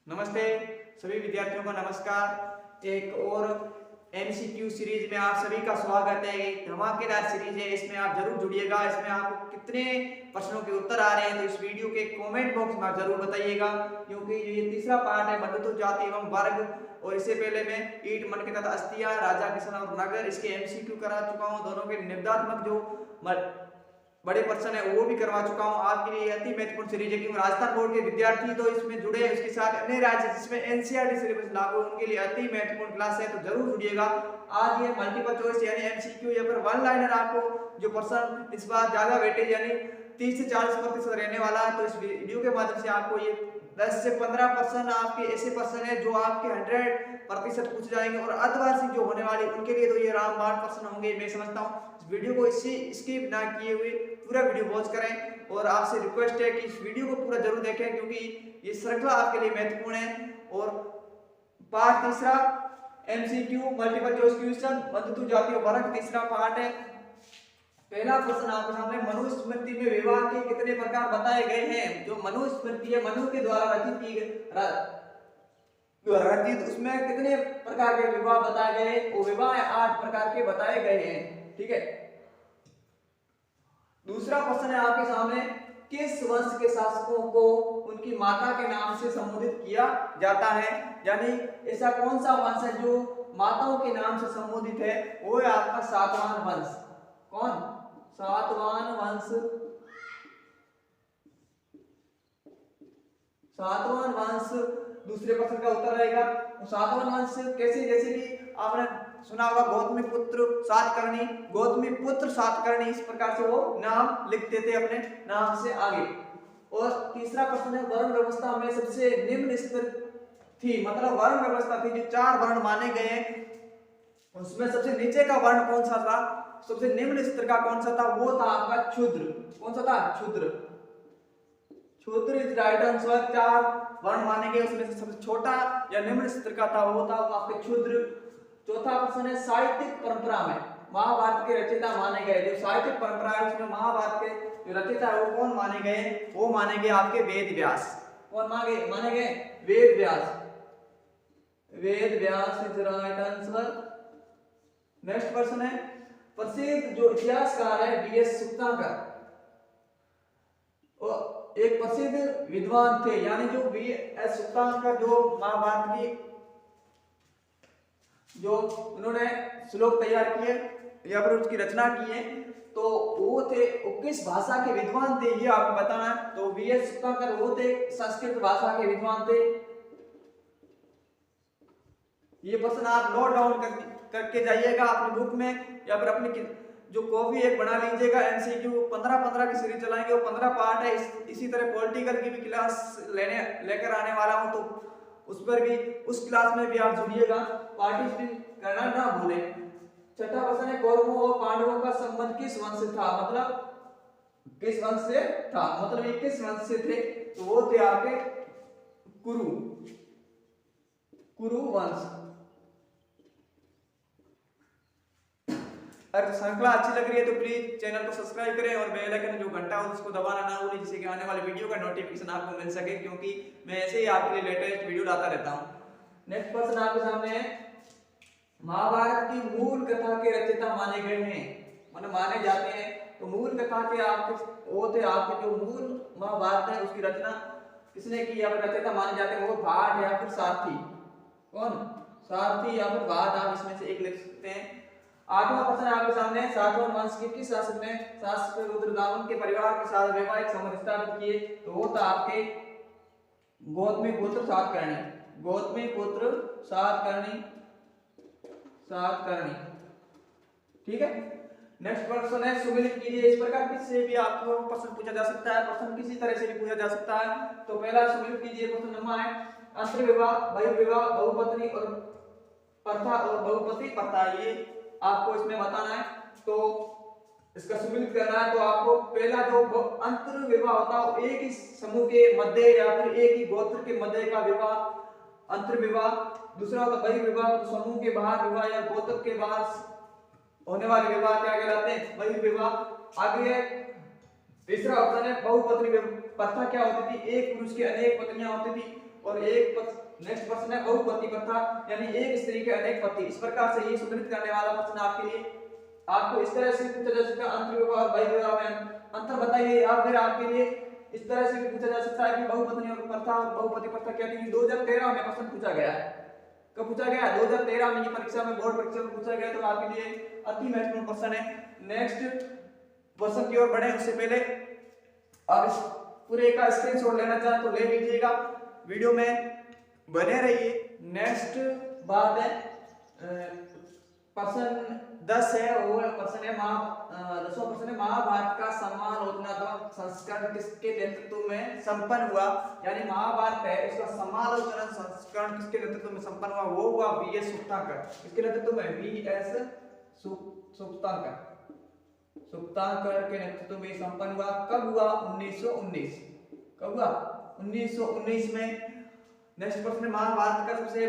नमस्ते सभी विद्यार्थियों को नमस्कार। एक और एमसीक्यू सीरीज में आप सभी का स्वागत है। एक धमाकेदार सीरीज है, इसमें आप जरूर जुड़िएगा। इसमें आपको कितने प्रश्नों के उत्तर आ रहे हैं तो इस वीडियो के कमेंट बॉक्स में आप जरूर बताइएगा, क्योंकि ये तीसरा पार्ट है बंधुत्व जाति एवं वर्ग। और इससे पहले मैं ईट मटके तथा अस्थियां, राजा किशन और नगर, इसके एमसीक्यू करा चुका हूँ। दोनों के निबंधात्मक जो बड़े प्रश्न है वो भी करवा चुका हूं। आपके लिए अति महत्वपूर्ण सीरीज है, क्योंकि राजस्थान बोर्ड के विद्यार्थी तो इसमें जुड़े हैं, उसके साथ अन्य राज्य जिसमें एनसीईआरटी सिलेबस लागू है उनके लिए अति महत्वपूर्ण क्लास है, तो जरूर जुड़िएगा। आज ये मल्टीपल चॉइस यानी एमसीक्यू या फिर वन लाइनर आपको जो प्रश्न इस बार ज्यादा वेटेज यानी 30 से 40% रहने वाला है, तो इस वीडियो के माध्यम से आपको ये 10 से 15% आपके ऐसे प्रश्न है जो आपके 100% पूछ जाएंगे, और अर्धवार्षिक जो होने वाले उनके लिए तो ये रामबाण प्रश्न होंगे। मैं समझता हूँ वीडियो को इससे स्किप ना किए हुए पूरा वीडियो वॉच करें, और आपसे रिक्वेस्ट है कि इस वीडियो को पूरा जरूर देखें, क्योंकि ये श्रृंखला आपके लिए महत्वपूर्ण है। और पार्ट तीसरा एमसीक्यू मल्टीपल चॉइस क्वेश्चन बंधुत्व जाति और वर्ग तीसरा पार्ट है। पहला प्रश्न आपके सामने, मनुस्मृति में विवाह के कितने प्रकार बताए गए हैं? जो मनुस्मृति है, मनु के द्वारा रचित उसमें कितने प्रकार के विवाह बताए गए? वो विवाह 8 प्रकार के बताए गए हैं। ठीक है। दूसरा प्रश्न है आपके सामने, किस वंश के शासकों को उनकी माता के नाम से संबोधित किया जाता है? यानी ऐसा कौन सा वंश है जो माताओं के नाम से संबोधित है? वो है आपका सातवाहन वंश। कौन? सातवाहन वंश। सातवाहन वंश दूसरे प्रश्न का उत्तर रहेगा। सातवाहन वंश कैसे? जैसे कि आपने सुना होगा गौतमी पुत्र सातकर्णी, गौतमी पुत्र सातकर्णी, इस प्रकार से वो नाम लिखते थे अपने नाम से आगे। और तीसरा प्रश्न है, वर्ण व्यवस्था में सबसे निम्न स्तर थी, मतलब वर्ण व्यवस्था थी जो 4 वर्ण माने गए हैं, उसमें सबसे नीचे का वर्ण कौन सा था? सबसे निम्न स्तर का कौन सा था? वो था आपका क्षुद्र। कौन सा था? क्षुद्र। क्षुद्र इज राइट आंसर। 4 वर्ण माने गए, उसमें से सबसे छोटा या निम्न स्तर का था वो आपके क्षुद्र। चौथा प्रश्न है, साहित्यिक परंपरा में महाभारत के रचयिता माने गए, जो साहित्यिक परंपरा है उसमें महाभारत के जो रचयिता है वो कौन माने गए? वो माने गए आपके वेद व्यास। कौन माने गए? Ved Vyas. Ved Vyas is right answer. Next प्रश्न है, प्रसिद्ध जो इतिहासकार है बीएस सुक्तांकर, एक प्रसिद्ध विद्वान थे, यानी जो बीएस सुक्तांकर जो महाभारत की जो उन्होंने श्लोक तैयार किए या फिर उसकी रचना की है, तो वो थे, वो किस भाषा के विद्वान थे ये आपको बताना है। तो बीएस सुक्तांकर वो थे संस्कृत भाषा के विद्वान थे। ये प्रश्न आप नोट डाउन करके जाइएगा अपनी बुक में, या फिर अपनी जो कॉपी एक बना लीजिएगा। एमसीक्यू 15 की सीरीज चलाएंगे, वो 15 पार्ट है। इसी तरह पॉलिटिकल की भी क्लास लेकर आने वाला हूं, तो उस पर भी, उस क्लास में भी आप जुड़िएगा, पार्टिसिपेट करना ना भूलें। छठा प्रश्न है, कौरवों और पांडवों का संबंध किस वंश से था? मतलब किस वंश से था, मतलब ये किस वंश से थे? तो वो थे आपके कुरु वंश। अगर श्रृंखला अच्छी लग रही है तो प्लीज चैनल को सब्सक्राइब करें, और बेल आइकन जो घंटा हो उसको दबाना ना भूलें, जिससे कि आने वाले वीडियो का नोटिफिकेशन आपको मिल सके, क्योंकि मैं ऐसे ही आपके लिए लेटेस्ट वीडियो लाता रहता हूं। नेक्स्ट प्रश्न आपके सामने है, महाभारत की मूल कथा के रचयिता माने गए हैं, माने जाते हैं, तो मूल कथा के आपके वो थे आपके जो मूल महाभारत है उसकी रचना किसने की या फिर रचयिता माने जाते हैं? वो भाट या फिर सारथी। कौन? सारथी या फिर भाट, आप इसमें से एक लिख सकते हैं। आठवां प्रश्न आपके सामने, सातवाहन वंश के किस शासक ने शासक रुद्रदामन के परिवार के साथ वैवाहिक संबंध स्थापित किए? तो वो था आपके गौतमी पुत्र सातकर्णी। गौतमी पुत्र सातकर्णी। ठीक है। नेक्स्ट प्रश्न है, सुमेलित कीजिए। इस प्रकार किससे भी आपको प्रश्न पूछा जा सकता है, प्रश्न किसी तरह से भी पूछा जा सकता है। तो पहला सुमेलित कीजिए प्रश्न नंबर है, अंतर्विवाह, बहिर्विवाह, बहुपत्नी और प्रथा और बहुपति प्रथा, ये आपको इसमें बताना है। तो इसका सुमेलित करना है, तो आपको पहला जो अंतर्विवाह होता है वो एक ही समूह के मध्य या फिर एक ही गोत्र के मध्य का विवाह, अंतर्विवाह। दूसरा होता बहिर्विवाह, तो समूह के बाहर विवाह या गोत्र के बाहर होने वाले विवाह क्या कहलाते हैं? बहिर्विवाह। आगे तीसरा ऑप्शन है बहुपत्नी प्रथा। क्या होती थी? एक पुरुष की अनेक पत्नियां होती थी। और एक नेक्स्ट प्रश्न है बहुपति प्रथा, यानी एक स्त्री के अनेक पति। इस प्रकार से ये सुनिश्चित करने वाला प्रश्न आपके लिए आपको इस तरह से पूछा जा सकता है, अंतर्विवाह और बहिर्विवाह में अंतर बताइए, या फिर आपके लिए इस तरह से पूछा जा सकता है कि बहुपत्नी और प्रथा और बहुपति प्रथा क्या थी। 2013 में प्रश्न पूछा गया है। कब पूछा गया? 2013 में। ये परीक्षा में, बोर्ड परीक्षा में पूछा गया, तो आपके लिए अति महत्वपूर्ण प्रश्न है। नेक्स्ट प्रश्न की ओर बढ़े उससे पहले आप इस पूरे का स्क्रीनशॉट लेना चाहें तो ले लीजिएगा, वीडियो में बने रहिए। नेक्स्ट बात है प्रश्न 10 है, वो प्रश्न है 10वां प्रश्न है, महाभारत का समालोचनात्मक संस्करण किसके नेतृत्व में संपन्न हुआ। यानी महाभारत है उसका समालोचना संस्करण किसके नेतृत्व में संपन्न हुआ? वो हुआ वीएस सुक्तांकर। किसके नेतृत्व में? वीएस सुक्तांकर। सुक्तांकर के नेतृत्व में संपन्न हुआ। कब हुआ? 1919। कब हुआ? 1919 में। नेक्स्ट प्रश्न है, महाभारत का सबसे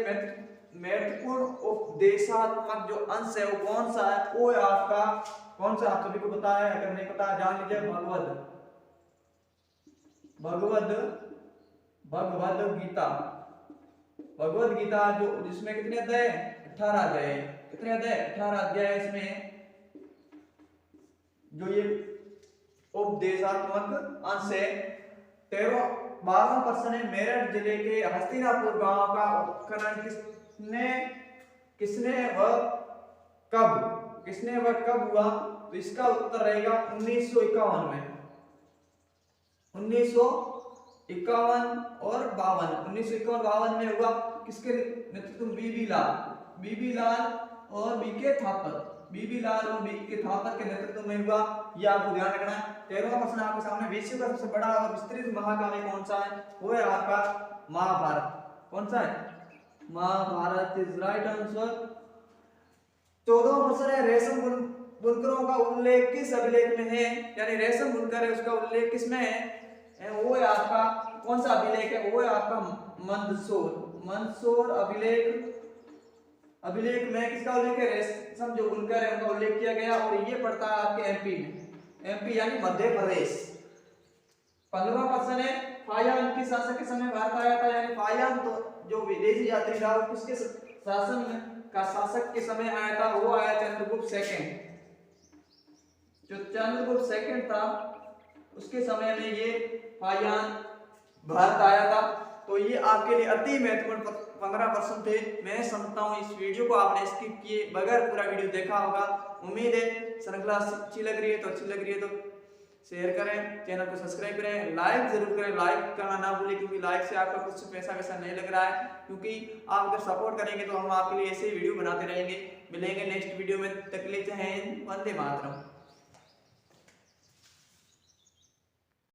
महत्वपूर्ण उपदेशात्मक जो अंश है वो कौन सा है? वो है आपका कौन सा? आप सभी को पता है, अगर नहीं पता जान लीजिए, भगवद गीता। भगवद गीता जो जिसमें कितने अध्याय? 18 अध्याय। कितने अध्याय? 18 अध्याय। इसमें जो ये उपदेशात्मक अंश है 12वां प्रश्न है, मेरठ जिले के हस्तिनापुर गांव का उत्खनन किसने व कब हुआ? तो इसका उत्तर रहेगा 1951 में। 1951 और 52। 1951-52 में हुआ। किसके नेतृत्व में? बीबी लाल और बीके थापर। बीबी लाल और बीके थापर के नेतृत्व में हुआ। ये आपको ध्यान रखना है। 13वां प्रश्न आपके सामने, विश्व का सबसे बड़ा और विस्तृत महाकाव्य कौन सा है? वो है आपका महाभारत। कौन सा है? Mahabharata is right answer. 14वां प्रश्न है, रेशम बुनकरों का उल्लेख किस अभिलेख में है? यानी रेशम बुनकर है उसका उल्लेख किसमें है? वो है आपका कौन सा अभिलेख है? वो है आपका मंदसौर अभिलेख में किसका उल्लेख है? रेशम जो बुनकर है उनका उल्लेख किया गया, और ये पड़ता है आपके एमपी में। एमपी यानी मध्य प्रदेश। 15वां प्रश्न है, फाहियान किस शासक के समय भारत आया था? यानी फाहियान तो जो विदेशी यात्री था वो किसके शासक के समय आया था? वो आया चंद्रगुप्त सेकंड। जो चंद्रगुप्त सेकंड था उसके समय में ये फाहियान भारत आया था। तो ये आपके लिए अति महत्वपूर्ण 15 प्रश्न थे। मैं समझता हूँ इस वीडियो को आपने स्किप किए बगैर पूरा वीडियो देखा होगा। उम्मीद है श्रृंखला अच्छी लग रही है, तो अच्छी लग रही है तो शेयर करें, चैनल को सब्सक्राइब करें, लाइक जरूर करें। लाइक करना ना भूलें, क्योंकि लाइक से आपका कुछ पैसा वैसा नहीं लग रहा है, क्योंकि आप अगर सपोर्ट करेंगे तो हम आपके लिए ऐसे ही वीडियो बनाते रहेंगे। मिलेंगे नेक्स्ट वीडियो में, तक के लिए जय हिंद, वंदे मातरम।